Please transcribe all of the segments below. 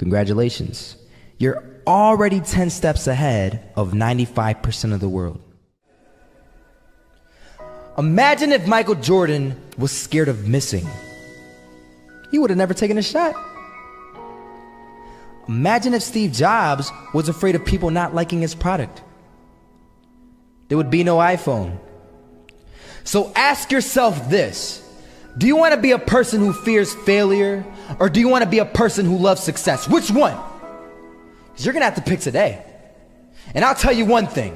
Congratulations. You're already 10 steps ahead of 95% of the world. Imagine if Michael Jordan was scared of missing. He would have never taken a shot. Imagine if Steve Jobs was afraid of people not liking his product. There would be no iPhone. So ask yourself this. Do you want to be a person who fears failure, or do you want to be a person who loves success? Which one? Because you're going to have to pick today. And I'll tell you one thing.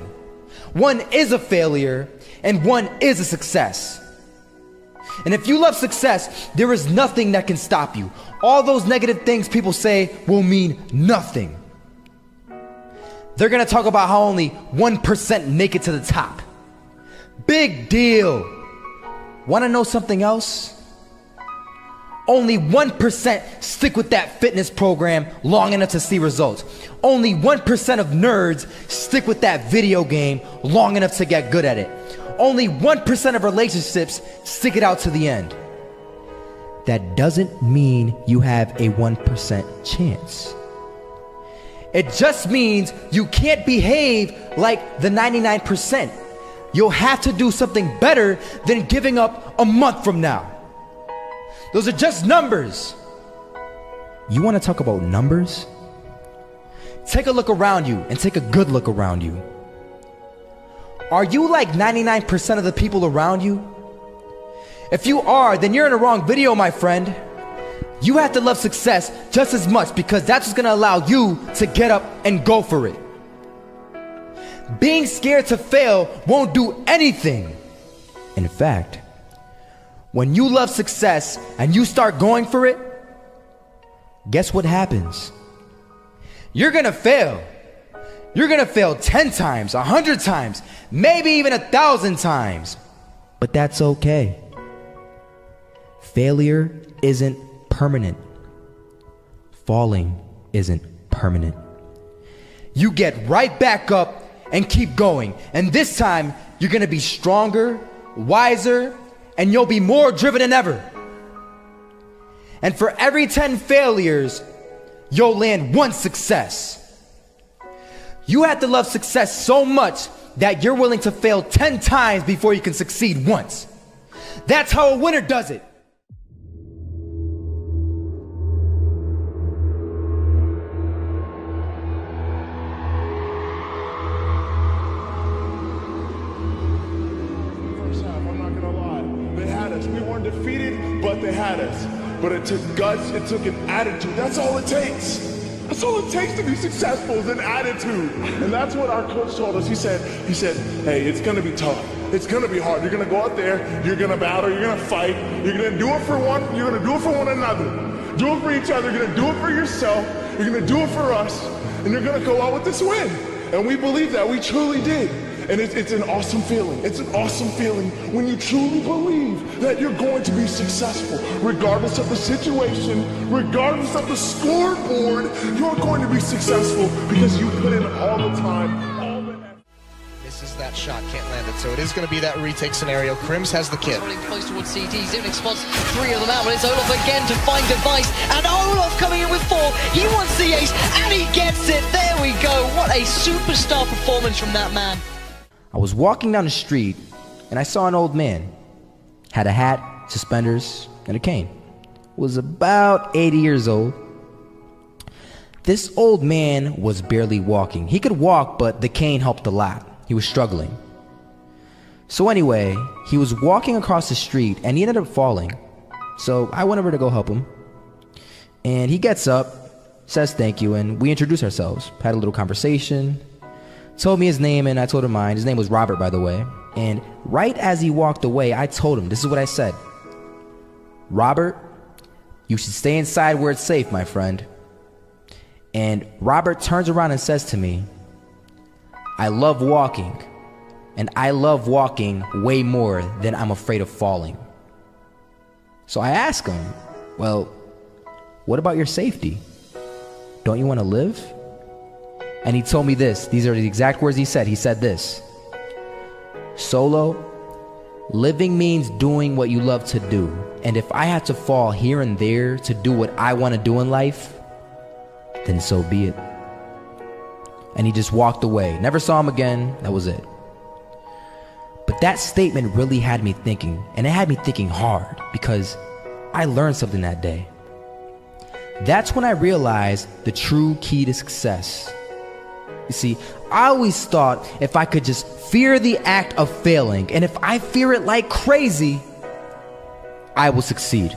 One is a failure, and one is a success. And if you love success, there is nothing that can stop you. All those negative things people say will mean nothing. They're going to talk about how only 1% make it to the top. Big deal. Want to know something else? Only 1% stick with that fitness program long enough to see results. Only 1% of nerds stick with that video game long enough to get good at it. Only 1% of relationships stick it out to the end. That doesn't mean you have a 1% chance. It just means you can't behave like the 99%. You'll have to do something better than giving up a month from now. Those are just numbers. You want to talk about numbers? Take a look around you and take a good look around you. Are you like 99% of the people around you? If you are, then you're in the wrong video, my friend. You have to love success just as much, because that's what's going to allow you to get up and go for it. Being scared to fail won't do anything. In fact, when you love success and you start going for it, guess what happens? You're gonna fail. You're gonna fail 10 times, 100 times, maybe even 1,000 times. But that's okay. Failure isn't permanent. Falling isn't permanent. You get right back up and keep going. And this time, you're gonna be stronger, wiser, and you'll be more driven than ever. And for every 10 failures, you'll land 1 success. You have to love success so much that you're willing to fail 10 times before you can succeed once. That's how a winner does it. But they had us. But it took guts, it took an attitude. That's all it takes. That's all it takes to be successful, is an attitude. And that's what our coach told us. He said, hey, it's gonna be tough. It's gonna be hard. You're gonna go out there, you're gonna battle, you're gonna fight, you're gonna do it for one, you're gonna do it for one another. Do it for each other, you're gonna do it for yourself, you're gonna do it for us, and you're gonna go out with this win. And we believe that, we truly did. And it's an awesome feeling. It's an awesome feeling when you truly believe that you're going to be successful. Regardless of the situation, regardless of the scoreboard, you're going to be successful because you put in all the time, all the effort. Misses that shot, can't land it. So it is going to be that retake scenario. Crims has the kid. Running close towards CT, Zivnik spots 3 of them out, but it's Olaf again to find device, and Olaf coming in with 4. He wants the ace, and he gets it. There we go. What a superstar performance from that man. I was walking down the street and I saw an old man. Had a hat, suspenders, and a cane. Was about 80 years old. This old man was barely walking. He could walk, but the cane helped a lot. He was struggling. So anyway, he was walking across the street and he ended up falling. So I went over to go help him. And he gets up, says thank you, and we introduced ourselves. Had a little conversation. Told me his name and I told him mine. His name was Robert, by the way. And right as he walked away, I told him, this is what I said. Robert, you should stay inside where it's safe, my friend. And Robert turns around and says to me, I love walking. And I love walking way more than I'm afraid of falling. So I asked him, well, what about your safety? Don't you want to live? And he told me this. These are the exact words he said. He said this. Solo, living means doing what you love to do. And if I had to fall here and there to do what I want to do in life, then so be it. And he just walked away. Never saw him again. That was it. But that statement really had me thinking, and it had me thinking hard, because I learned something that day. That's when I realized the true key to success. You see, I always thought if I could just fear the act of failing, and if I fear it like crazy, I will succeed.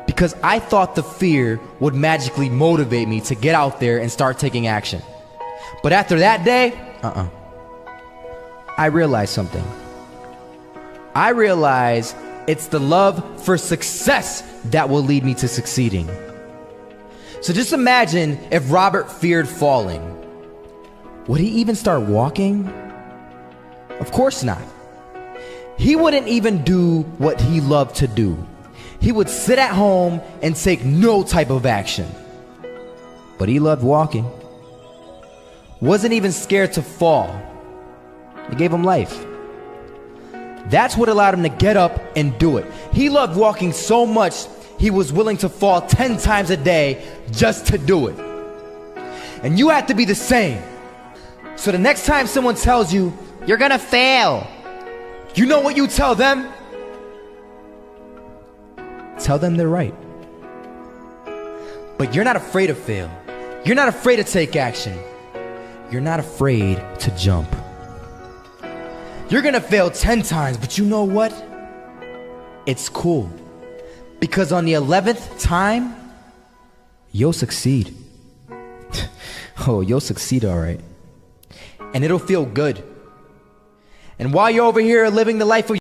Because I thought the fear would magically motivate me to get out there and start taking action. But after that day, I realized something. I realized it's the love for success that will lead me to succeeding. So just imagine if Robert feared falling. Would he even start walking? Of course not. He wouldn't even do what he loved to do. He would sit at home and take no type of action. But he loved walking. Wasn't even scared to fall. It gave him life. That's what allowed him to get up and do it. He loved walking so much, he was willing to fall 10 times a day just to do it. And you have to be the same. So the next time someone tells you, you're gonna fail, you know what you tell them? Tell them they're right. But you're not afraid to fail. You're not afraid to take action. You're not afraid to jump. You're gonna fail 10 times, but you know what? It's cool. Because on the 11th time, you'll succeed. Oh, you'll succeed, all right. And it'll feel good. And while you're over here living the life of